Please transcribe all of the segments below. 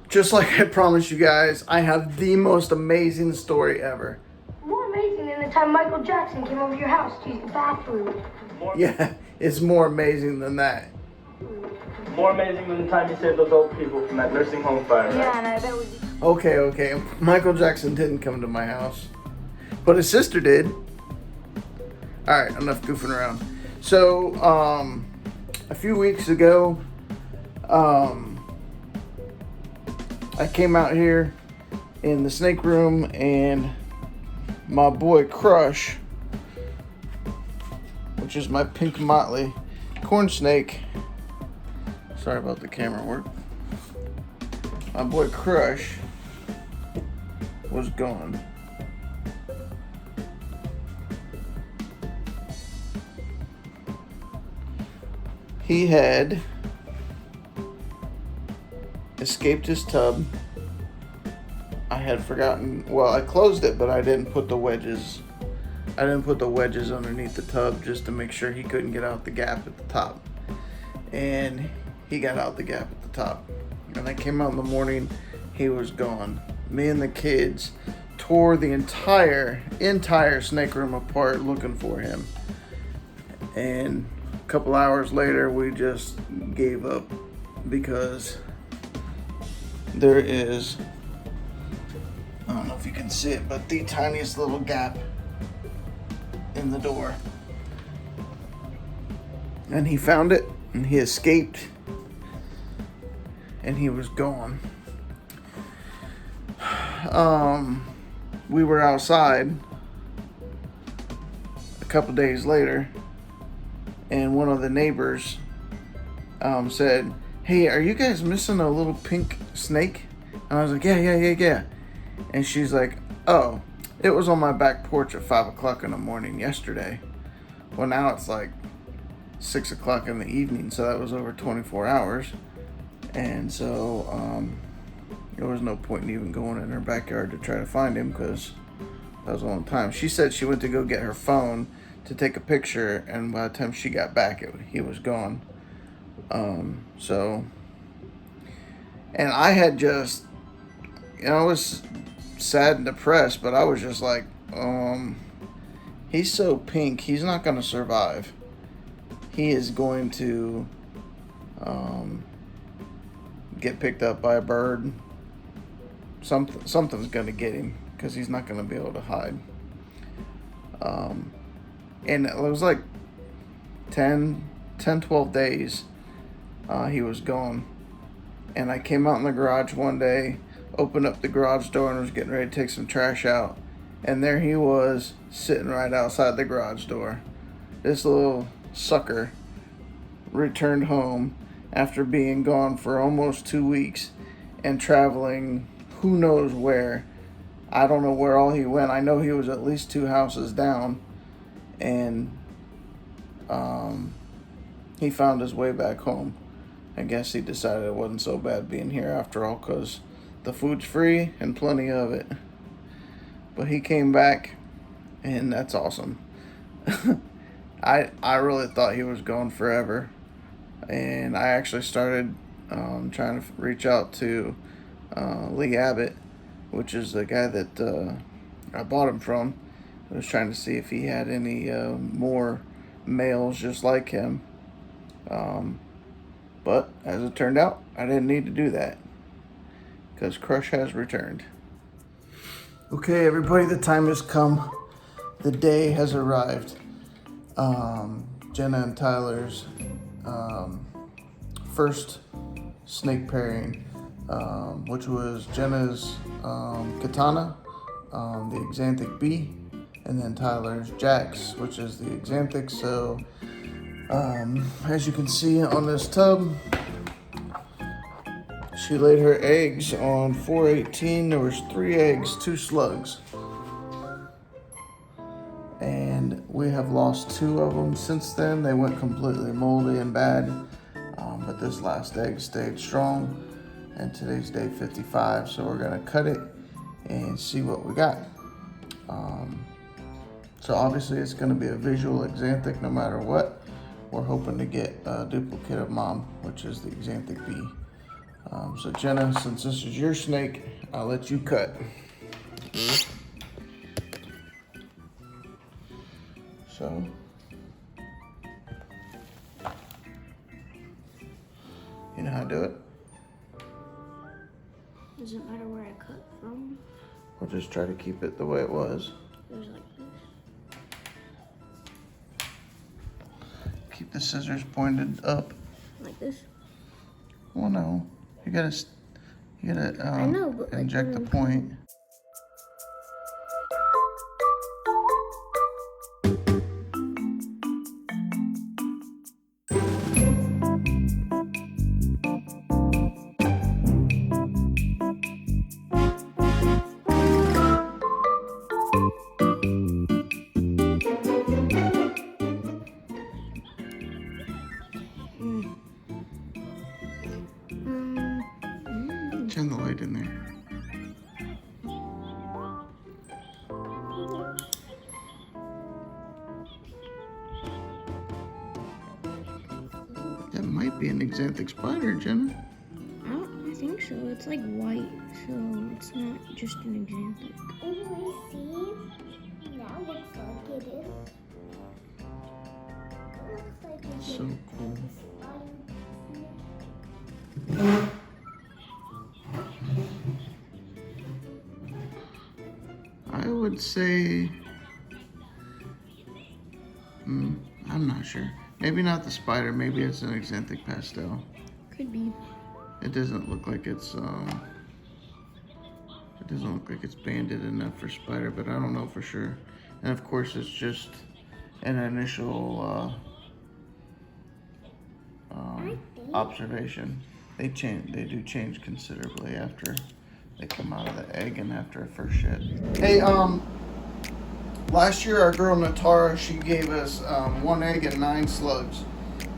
Just like I promised you guys, I have the most amazing story ever. More amazing than the time Michael Jackson came over to your house to use the bathroom. Yeah, it's more amazing than that. More amazing than the time you saved those old people from that nursing home fire, right? Yeah, and I bet we... Okay. Michael Jackson didn't come to my house, but his sister did. All right, enough goofing around. So, a few weeks ago, I came out here in the snake room and my boy Crush, which is my pink motley corn snake. Sorry about the camera work. My boy Crush was gone. He had escaped his tub. I had forgotten, well, I closed it, but I didn't put the wedges. I didn't put the wedges underneath the tub just to make sure he couldn't get out the gap at the top. And he got out the gap at the top. When I came out in the morning, he was gone. Me and the kids tore the entire snake room apart looking for him. And a couple hours later, we just gave up because there is, I don't know if you can see it, but the tiniest little gap in the door. And he found it and he escaped and he was gone. We were outside a couple days later and one of the neighbors said, "Hey, are you guys missing a little pink snake?" And I was like, yeah. And she's like, "Oh, it was on my back porch at 5 o'clock in the morning yesterday." Well, now it's like 6 o'clock in the evening, so that was over 24 hours. And so there was no point in even going in her backyard to try to find him because that was a long time. She said she went to go get her phone to take a picture, and by the time she got back, he was gone. And I had just, I was sad and depressed, but I was just like, he's so pink, he's not going to survive. He is going to get picked up by a bird. Something's going to get him because he's not going to be able to hide. And it was like 12 days he was gone. And I came out in the garage one day, opened up the garage door and was getting ready to take some trash out. And there he was sitting right outside the garage door. This little sucker returned home after being gone for almost 2 weeks and traveling who knows where. I don't know where all he went. I know he was at least 2 houses down. And he found his way back home. I guess he decided it wasn't so bad being here after all, because the food's free and plenty of it. But he came back, and that's awesome. I really thought he was gone forever. And I actually started trying to reach out to Lee Abbott, which is the guy that I bought him from. I was trying to see if he had any more males just like him. But as it turned out, I didn't need to do that because Crush has returned. Okay, everybody, the time has come. The day has arrived. Jenna and Tyler's first snake pairing, which was Jenna's Kitana, the Xanthic B, and then Tyler's Jax, which is the Xanthic. So as you can see on this tub, she laid her eggs on 4/18. There was 3 eggs, 2 slugs. And we have lost 2 of them since then. They went completely moldy and bad. But this last egg stayed strong. And today's day 55. So we're going to cut it and see what we got. So obviously it's going to be a visual Xanthic no matter what. We're hoping to get a duplicate of Mom, which is the Xanthic B. So Jenna, since this is your snake, I'll let you cut. So. You know how to do it? Doesn't matter where I cut from. We'll just try to keep it the way it was. It was like this. Keep the scissors pointed up. Like this? Well, no. You gotta I know, but like inject the point. Turn the light in there. That might be an exanthic spider, Jenna. I think so. It's like white, so it's not just an exanthic. Anyway, see? Now looks like it is. It looks like it is. So cool. I would say, I'm not sure. Maybe not the spider. Maybe it's an exanthic pastel. Could be. It doesn't look like it's banded enough for spider, but I don't know for sure. And of course, it's just an initial observation. They do change considerably after they come out of the egg and after a first shed. Hey, last year our girl Nitara, she gave us 1 egg and 9 slugs,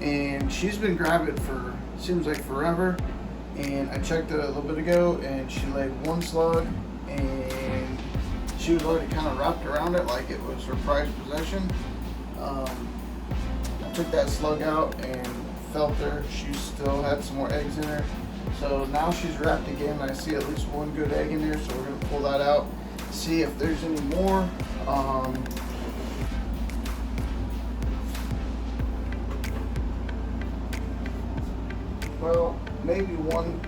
and she's been gravid for seems like forever. And I checked it a little bit ago, and she laid 1 slug, and she was already kind of wrapped around it like it was her prized possession. I took that slug out and felt her. She still had some more eggs in her. So now she's wrapped again. I see at least 1 good egg in there, so we're gonna pull that out, see if there's any more. Well, maybe 1.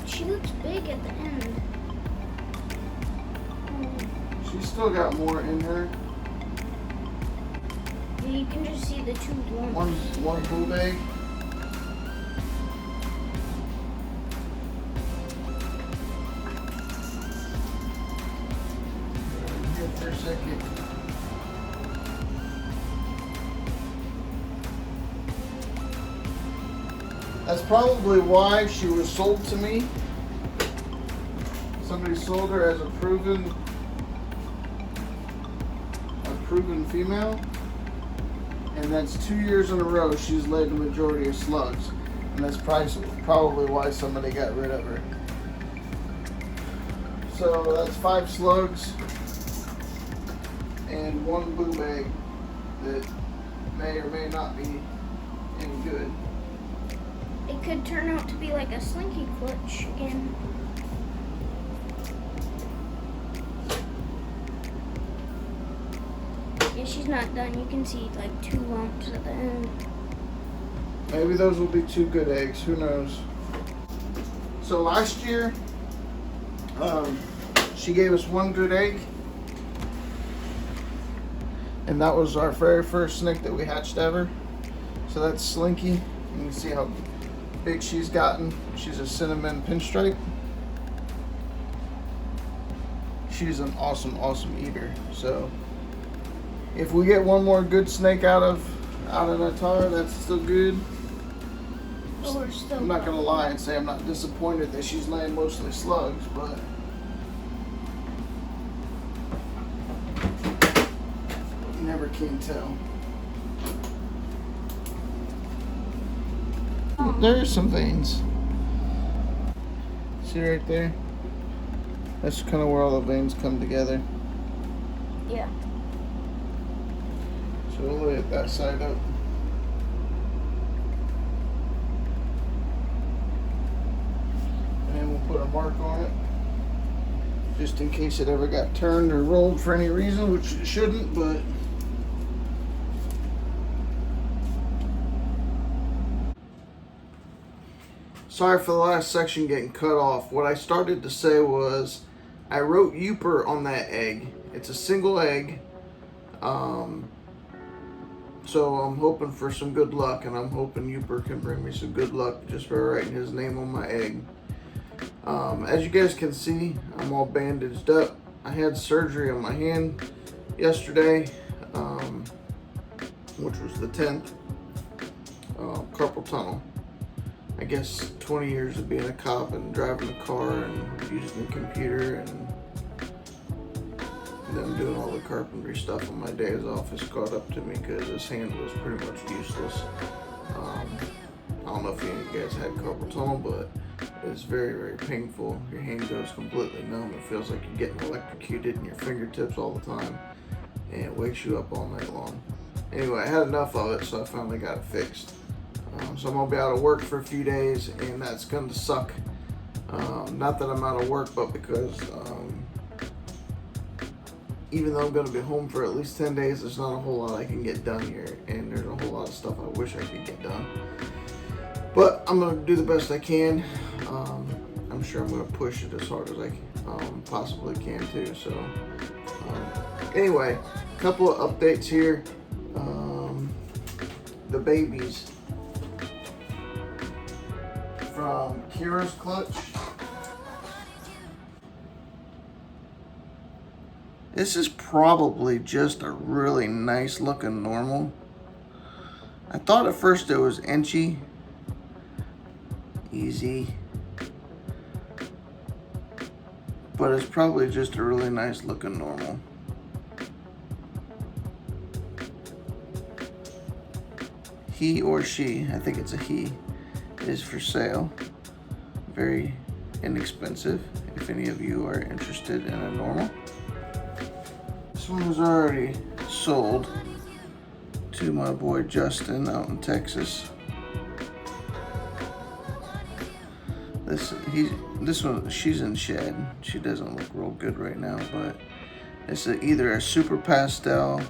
She looks big at the end. She's still got more in her. You can just see the 2 lumps. One boob egg. Here for a second. That's probably why she was sold to me. Somebody sold her as a proven female. And that's 2 years in a row she's laid the majority of slugs. And that's probably why somebody got rid of her. So that's 5 slugs and 1 boob egg that may or may not be any good. It could turn out to be like a slinky clutch again. Yeah, she's not done. You can see like 2 lumps at the end. Maybe those will be 2 good eggs. Who knows? So last year, she gave us 1 good egg. And that was our very first snake that we hatched ever. So that's Slinky. You can see how big she's gotten. She's a cinnamon pinstripe. She's an awesome eater. So if we get 1 more good snake out of Nitara, that's still good. But we're still I'm not gonna lie and say I'm not disappointed that she's laying mostly slugs, but you never can tell. There's some veins. See right there? That's kind of where all the veins come together. Yeah. So So we'll lay it that side up. And we'll put a mark on it, just in case it ever got turned or rolled for any reason, which it shouldn't, but sorry for the last section getting cut off. What I started to say was I wrote Youper on that egg. It's a single egg. So I'm hoping for some good luck, and I'm hoping Youper can bring me some good luck just by writing his name on my egg. As you guys can see, I'm all bandaged up. I had surgery on my hand yesterday, which was the 10th. Carpal tunnel. I guess 20 years of being a cop and driving a car and using the computer and then doing all the carpentry stuff on my days off has caught up to me because this hand was pretty much useless. I don't know if any of you guys had carpal tunnel, but it's very, very painful. Your hand goes completely numb. It feels like you're getting electrocuted in your fingertips all the time, and it wakes you up all night long. Anyway, I had enough of it, so I finally got it fixed. So I'm gonna be out of work for a few days, and that's gonna suck. Not that I'm out of work, but because even though I'm gonna be home for at least 10 days, there's not a whole lot I can get done here, and there's a whole lot of stuff I wish I could get done. But I'm gonna do the best I can. I'm sure I'm gonna push it as hard as I possibly can too. So anyway, a couple of updates here. The babies from Kira's clutch. This is probably just a really nice looking normal. I thought at first it was inchy. Easy. But it's probably just a really nice looking normal. He or she, I think it's a he, is for sale. Very inexpensive if any of you are interested in a normal. This one was already sold to my boy Justin out in Texas. This one, she's in shed. She doesn't look real good right now, but it's either a super pastel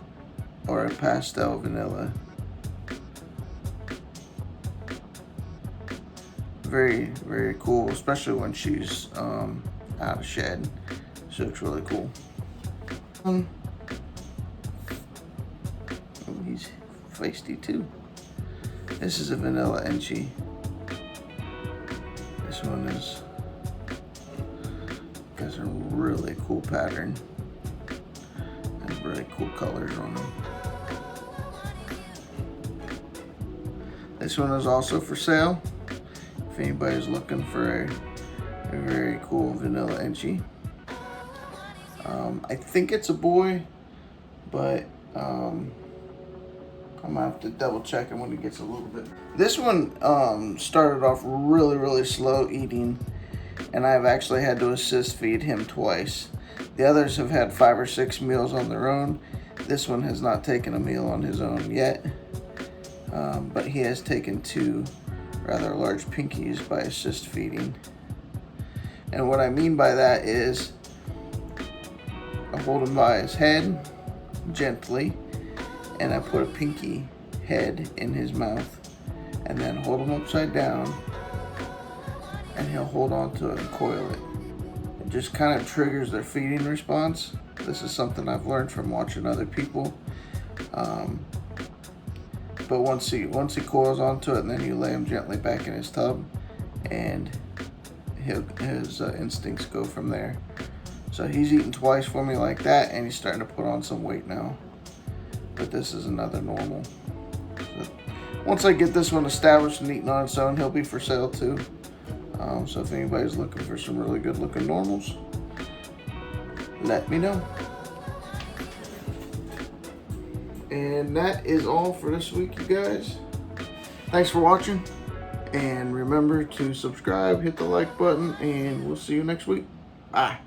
or a pastel vanilla. Very, very cool, especially when she's out of shed. She looks really cool. Oh, he's feisty too. This is a vanilla Enchi. This one has a really cool pattern and really cool colors on them. This one is also for sale if anybody's looking for a very cool vanilla Enchi. I think it's a boy, but I'm gonna have to double check him when he gets a little bit. This one started off really, really slow eating, and I've actually had to assist feed him twice. The others have had 5 or 6 meals on their own. This one has not taken a meal on his own yet, but he has taken 2 rather large pinkies by assist feeding. And what I mean by that is I hold him by his head gently, and I put a pinky head in his mouth, and then hold him upside down, and he'll hold on to it and coil it. It just kind of triggers their feeding response. This is something I've learned from watching other people. But once he coils onto it, and then you lay him gently back in his tub, and his instincts go from there. So he's eaten twice for me like that, and he's starting to put on some weight now. But this is another normal. So once I get this one established and eating on its own, he'll be for sale too. So if anybody's looking for some really good looking normals, let me know. And that is all for this week, you guys. Thanks for watching, and remember to subscribe, hit the like button, and we'll see you next week. Bye.